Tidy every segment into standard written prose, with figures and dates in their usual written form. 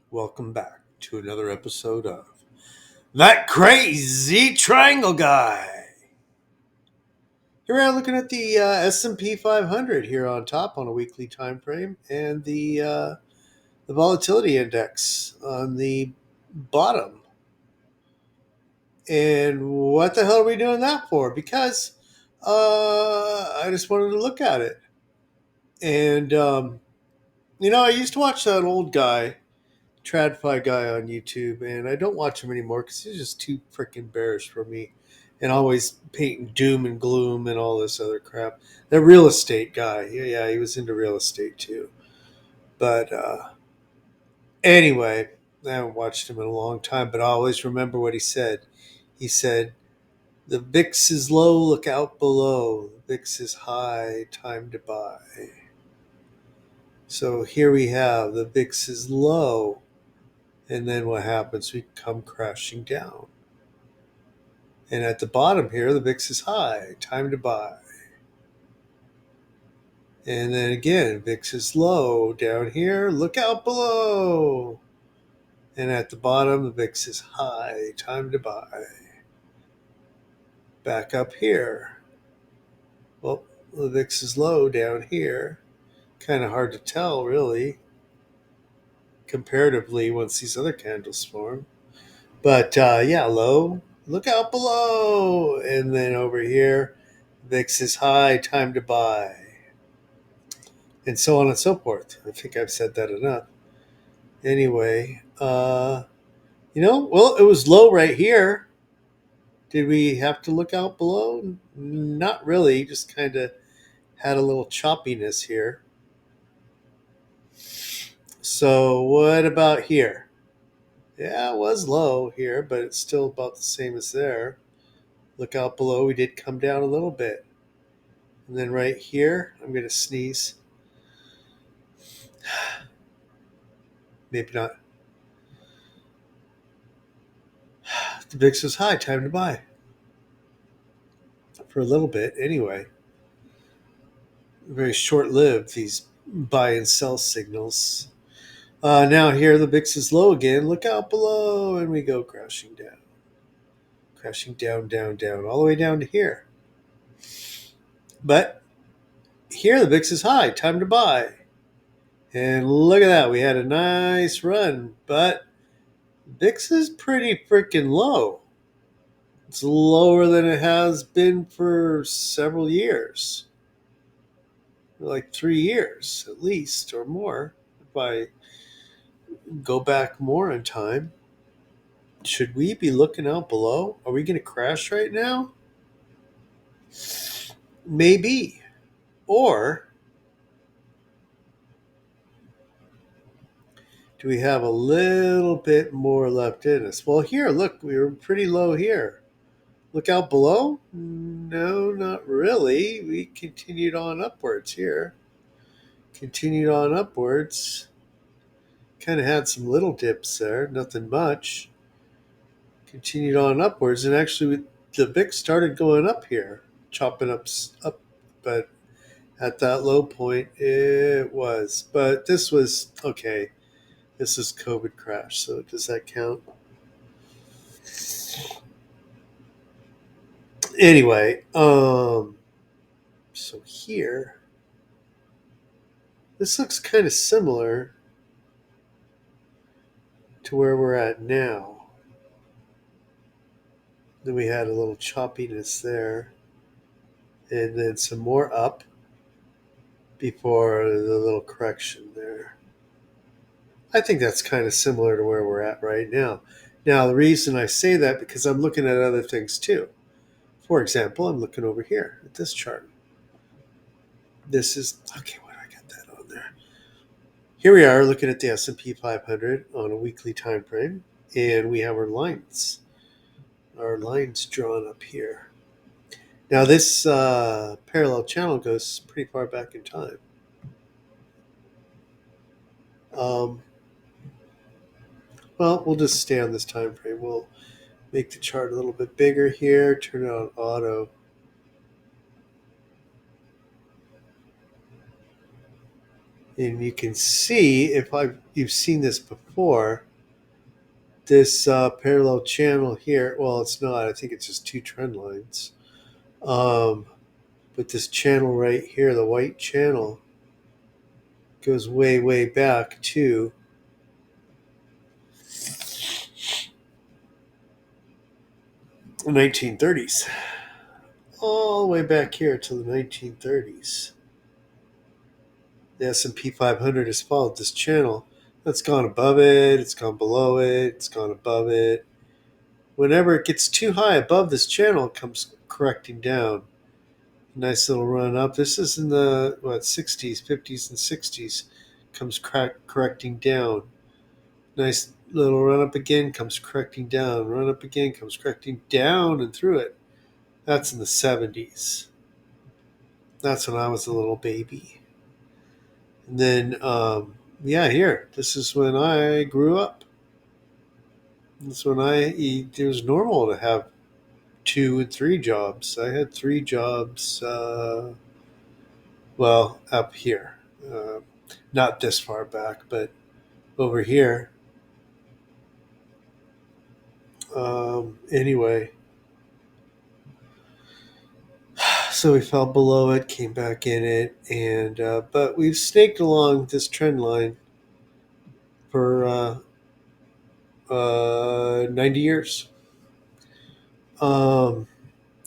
Welcome back to another episode of That Crazy Triangle Guy. Here we are looking at the S&P 500 here on top on a weekly time frame, and the volatility index on the bottom. And what the hell are we doing that for? Because I just wanted to look at it, and I used to watch that old guy TradFi guy on YouTube, and I don't watch him anymore because he's just too freaking bearish for me, and always painting doom and gloom and all this other crap. The real estate guy, yeah, he was into real estate too. But anyway, I haven't watched him in a long time, but I always remember what he said. He said, "The VIX is low, look out below. The VIX is high, time to buy." So here we have the VIX is low, and then what happens? We come crashing down. And at the bottom here, the VIX is high, time to buy. And then again, VIX is low down here, look out below. And at the bottom, the VIX is high, time to buy. Back up here. Well, the VIX is low down here. Kind of hard to tell, really, comparatively, once these other candles form. But yeah, low, look out below. And then over here, VIX is high, time to buy. And so on and so forth. I think I've said that enough. Anyway, well, it was low right here. Did we have to look out below? Not really. Just kind of had a little choppiness here. So what about here? Yeah, it was low here, but it's still about the same as there. Look out below. We did come down a little bit. And then right here, I'm going to sneeze. Maybe not. The VIX was high. Time to buy. For a little bit, anyway. Very short-lived, these buy and sell signals. Now here the VIX is low again. Look out below, and we go crashing down. Crashing down, down, down, all the way down to here. But here the VIX is high. Time to buy. And look at that. We had a nice run, but VIX is pretty freaking low. It's lower than it has been for several years. Like 3 years at least, or more, if I go back more in time. Should we be looking out below? Are we going to crash right now? Maybe. Or do we have a little bit more left in us? Well, here, look, we were pretty low here. Look out below? No, not really. We continued on upwards here. Continued on upwards. Kind of had some little dips there, nothing much. Continued on upwards, and actually the VIX started going up here, chopping up, but at that low point it was. But this was okay. This is COVID crash, so does that count? Anyway, so here, this looks kind of similar to where we're at now. Then we had a little choppiness there, and then some more up before the little correction there. I think that's kind of similar to where we're at right now. Now, the reason I say that because I'm looking at other things too. For example, I'm looking over here at this chart. This is okay. Why do I get that on there? Here we are looking at the S&P 500 on a weekly time frame, and we have our lines drawn up here. Now, this parallel channel goes pretty far back in time. Well, we'll just stay on this time frame. We'll make the chart a little bit bigger here. Turn it on auto. And you can see, if you've seen this before, this parallel channel here. Well, it's not. I think it's just two trend lines. Um, but this channel right here, the white channel, goes way, way back to the 1930s. All the way back here to the 1930s. The S&P 500 has followed this channel. It's gone above it, it's gone below it, it's gone above it. Whenever it gets too high above this channel, it comes correcting down. Nice little run up. This is in the 60s, 50s, and 60s. Comes correcting down. Nice little run up again, comes correcting down. Run up again, comes correcting down and through it. That's in the 70s. That's when I was a little baby. And then, yeah, here. This is when I grew up. This is when it was normal to have 2 and 3 jobs. I had 3 jobs, well, up here. Uh, Not this far back, but over here. Anyway, so we fell below it, came back in it, and but we've snaked along this trend line for 90 years. Um,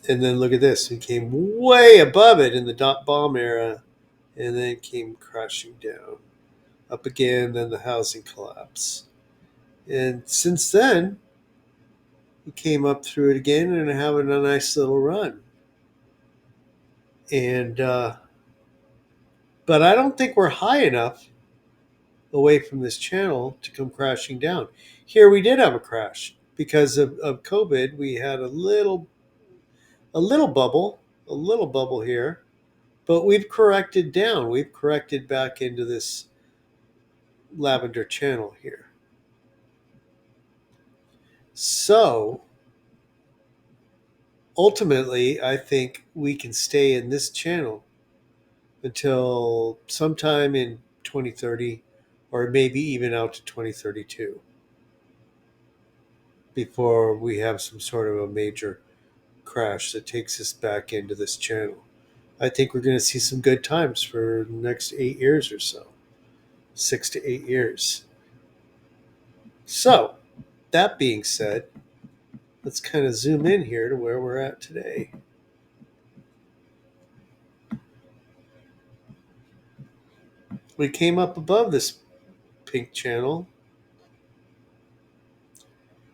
and then look at this. We came way above it in the dot bomb era and then came crashing down. Up again, then the housing collapse. And since then, we came up through it again and are having a nice little run. And, but I don't think we're high enough away from this channel to come crashing down. Here we did have a crash because of COVID. We had a little bubble here, but we've corrected down. We've corrected back into this lavender channel here. So ultimately, I think we can stay in this channel until sometime in 2030 or maybe even out to 2032 before we have some sort of a major crash that takes us back into this channel. I think we're going to see some good times for the next 8 years or so, 6 to 8 years. So, that being said, let's kind of zoom in here to where we're at today. We came up above this pink channel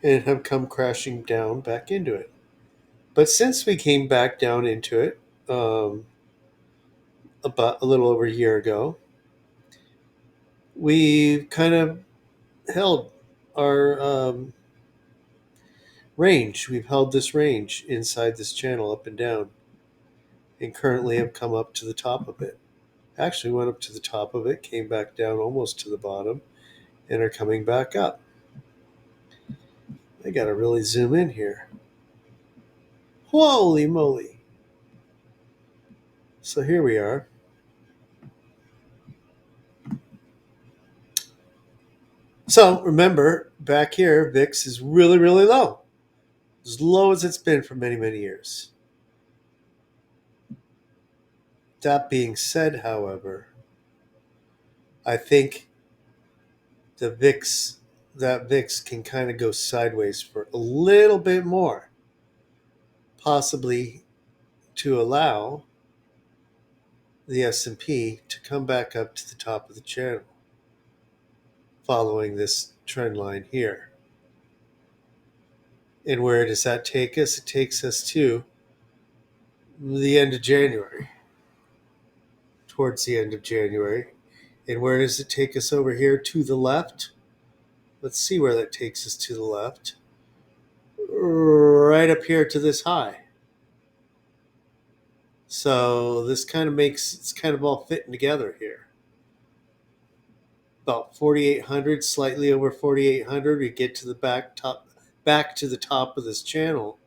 and have come crashing down back into it. But since we came back down into it about a little over a year ago, we've kind of held our range. We've held this range inside this channel up and down and currently have come up to the top of it. Actually went up to the top of it, came back down almost to the bottom, and are coming back up. I gotta really zoom in here. Holy moly. So here we are. So remember, back here, VIX is really, really low. As low as it's been for many, many years. That being said, however, I think the VIX, that VIX can kind of go sideways for a little bit more, possibly to allow the S&P to come back up to the top of the channel following this trend line here. And where does that take us? It takes us to the end of January, towards the end of January. And where does it take us over here? To the left. Let's see where that takes us to the left. Right up here to this high. So this kind of makes, it's kind of all fitting together here. About 4,800, slightly over 4,800, we get to the back to the top of this channel.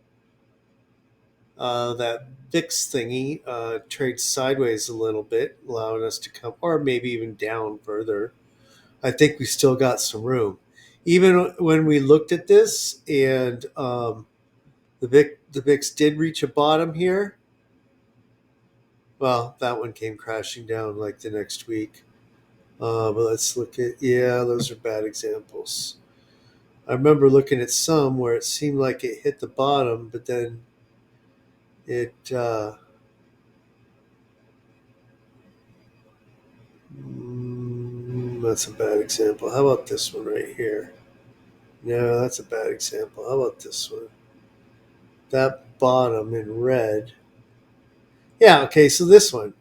that VIX thingy trades sideways a little bit, allowing us to come, or maybe even down further. I think we still got some room. Even when we looked at this and the VIX did reach a bottom here, well, that one came crashing down like the next week. But let's look at, yeah, those are bad examples. I remember looking at some where it seemed like it hit the bottom, but then it, that's a bad example. How about this one right here? No, that's a bad example. How about this one? That bottom in red. Yeah, okay, so this one.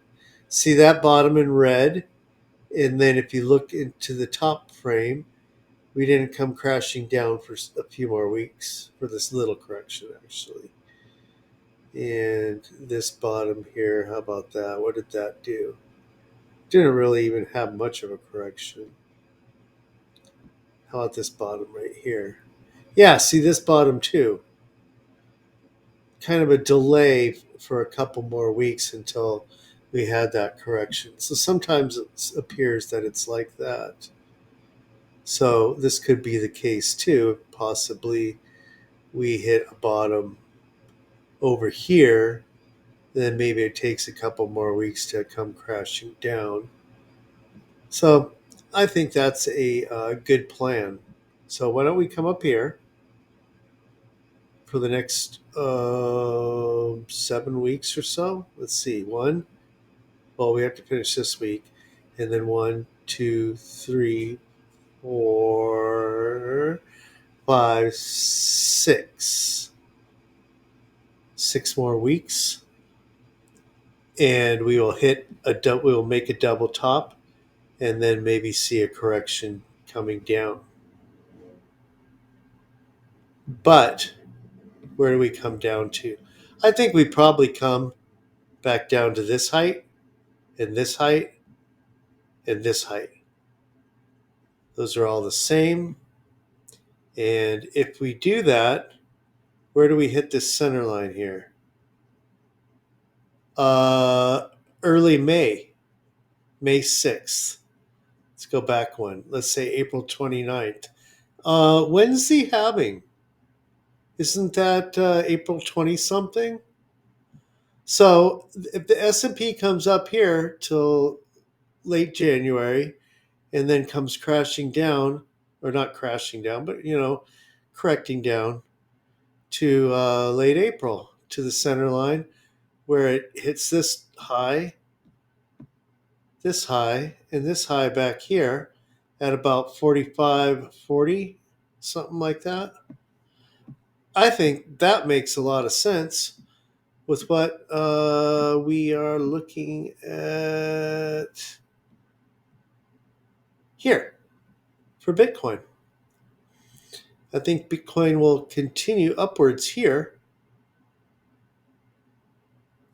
See that bottom in red? And then if you look into the top frame, we didn't come crashing down for a few more weeks for this little correction, actually. And this bottom here, how about that? What did that do? Didn't really even have much of a correction. How about this bottom right here? Yeah, see this bottom too. Kind of a delay for a couple more weeks until we had that correction. So sometimes it appears that it's like that. So this could be the case too. Possibly we hit a bottom over here, then maybe it takes a couple more weeks to come crashing down. So I think that's a good plan. So why don't we come up here for the next 7 weeks or so? Let's see. Well, we have to finish this week. And then 1, 2, 3, 4, 5, 6. 6 more weeks. And we will we will make a double top and then maybe see a correction coming down. But where do we come down to? I think we probably come back down to this height and this height and this height. Those are all the same. And if we do that, where do we hit this center line here? Early May, May 6th. Let's go back one. Let's say April 29th. When's the halving? Isn't that April 20 something? So if the S&P comes up here till late January and then comes crashing down, or not crashing down, but correcting down to late April to the center line where it hits this high, and this high back here at about 45.40, something like that. I think that makes a lot of sense with what we are looking at here for Bitcoin. I think Bitcoin will continue upwards here.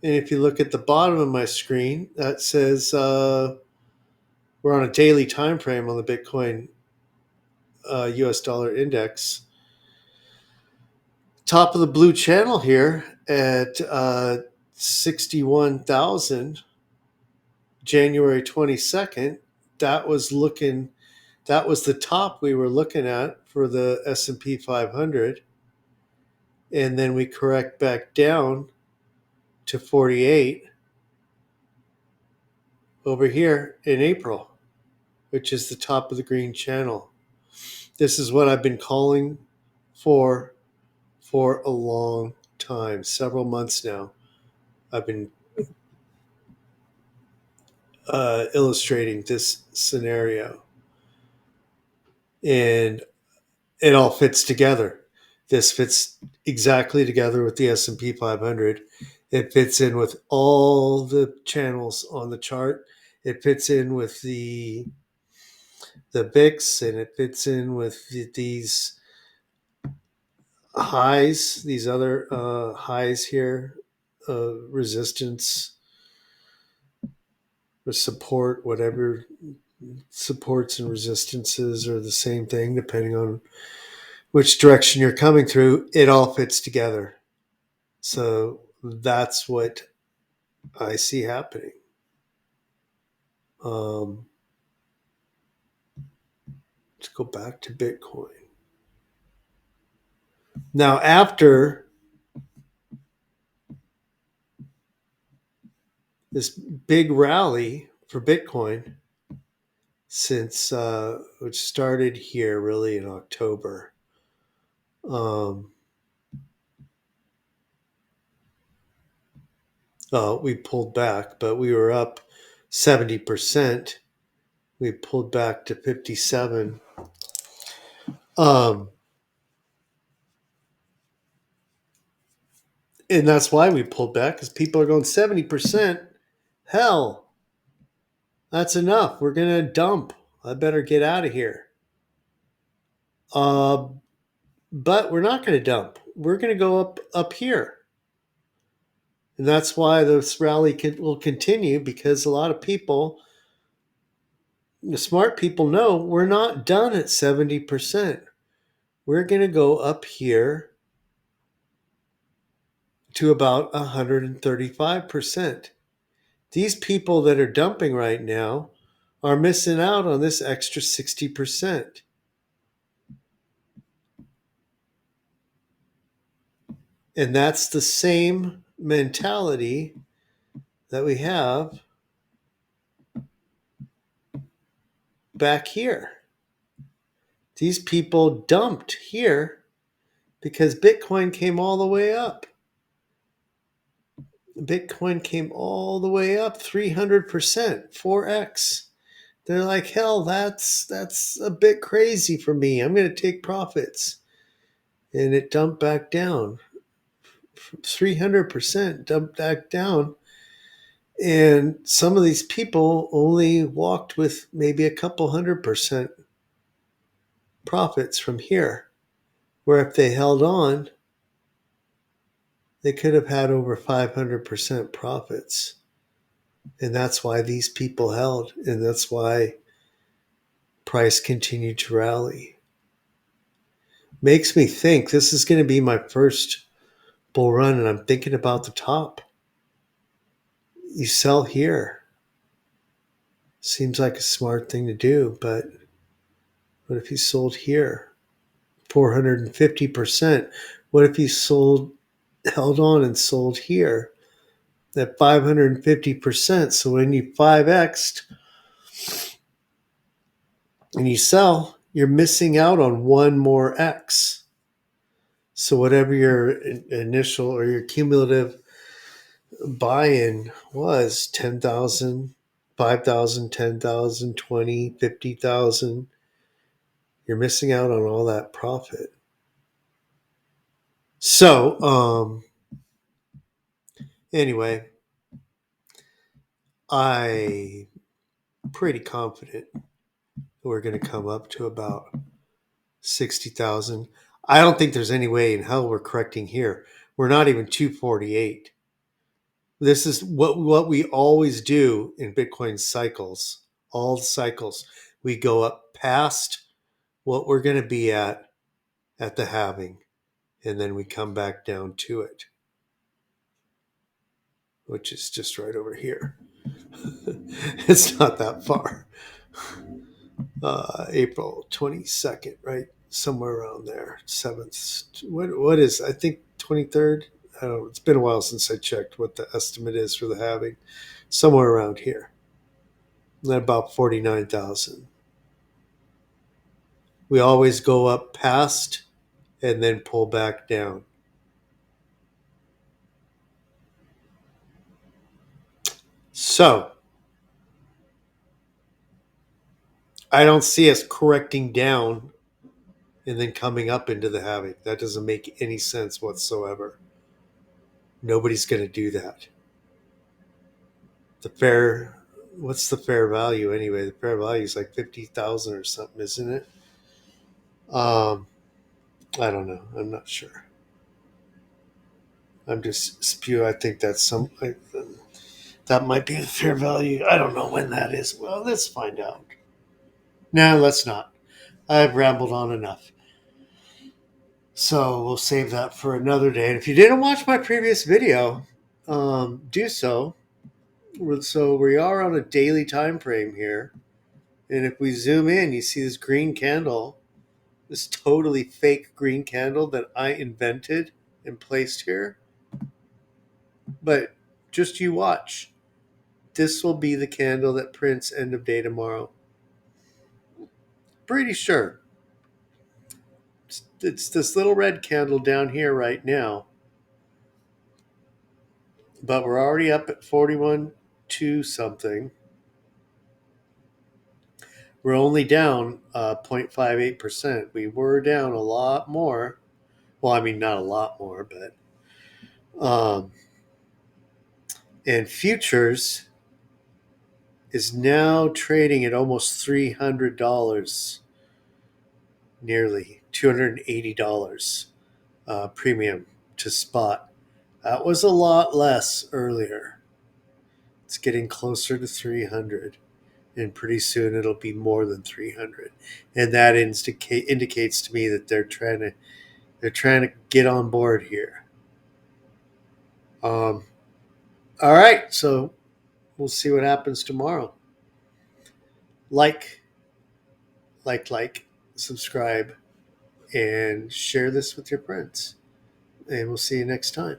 And if you look at the bottom of my screen, that says we're on a daily time frame on the Bitcoin US dollar index. Top of the blue channel here at 61,000, January 22nd. That was the top we were looking at for the S&P 500. And then we correct back down to 48 over here in April, which is the top of the green channel. This is what I've been calling for a long time, several months now. I've been illustrating this scenario, and it all fits together. This fits exactly together with the S&P 500. It fits in with all the channels on the chart. It fits in with the VIX, and it fits in with these highs, these other highs here, resistance or support, whatever. Supports and resistances are the same thing depending on which direction you're coming through. It all fits together. So That's what I see happening. Um, let's go back to Bitcoin. Now, after this big rally for Bitcoin, since which started here really in October, um, we pulled back, but we were up 70%. We pulled back to 57. Um, and that's why we pulled back, because people are going 70%. Hell, that's enough. We're going to dump. I better get out of here. Uh, but we're not going to dump. We're going to go up here. And that's why this rally will continue, because a lot of people, the smart people, know we're not done at 70%. We're going to go up here to about 135%. These people that are dumping right now are missing out on this extra 60%. And that's the same mentality that we have back here. These people dumped here because Bitcoin came all the way up. Bitcoin came all the way up 300%, 4x. They're like, hell, that's a bit crazy for me. I'm going to take profits. And it dumped back down. 300% dumped back down. And some of these people only walked with maybe a couple 100% profits from here, where if they held on, they could have had over 500% profits. And that's why these people held. And that's why price continued to rally. Makes me think this is going to be my first bull run, and I'm thinking about the top. You sell here. Seems like a smart thing to do, but what if you sold here? 450%. What if you held on and sold here at 550%? So when you 5x'd and you sell, you're missing out on one more X. So whatever your initial or your cumulative buy-in was, 10,000, 5,000, 10,000, 20, 50,000, you're missing out on all that profit. So, anyway, I'm pretty confident we're going to come up to about 60,000. I don't think there's any way in hell we're correcting here. We're not even 248. This is what we always do in Bitcoin cycles. All cycles, we go up past what we're going to be at the halving, and then we come back down to it, which is just right over here. It's not that far. April 22nd, right? Somewhere around there. 7th. What is, I think 23rd? I don't know. It's been a while since I checked what the estimate is for the halving. Somewhere around here. And about 49,000. We always go up past and then pull back down. So, I don't see us correcting down and then coming up into the halving. That doesn't make any sense whatsoever. Nobody's going to do that. What's the fair value anyway? The fair value is like 50,000 or something, isn't it? I don't know. I'm not sure. I'm just spew. I think that might be the fair value. I don't know when that is. Well, let's find out. No, let's not. I've rambled on enough. So we'll save that for another day. And if you didn't watch my previous video, do so. So we are on a daily time frame here. And if we zoom in, you see this green candle, this totally fake green candle that I invented and placed here. But just you watch. This will be the candle that prints end of day tomorrow. Pretty sure. It's this little red candle down here right now. But we're already up at 41.2 something. We're only down 0.58%. We were down a lot more. Well, I mean, not a lot more, but and futures is now trading at almost $300, nearly $280 premium to spot. That was a lot less earlier. It's getting closer to 300, and pretty soon it'll be more than 300. And that indicates to me that they're trying to get on board here. All right, so we'll see what happens tomorrow. Like, subscribe, and share this with your friends. And we'll see you next time.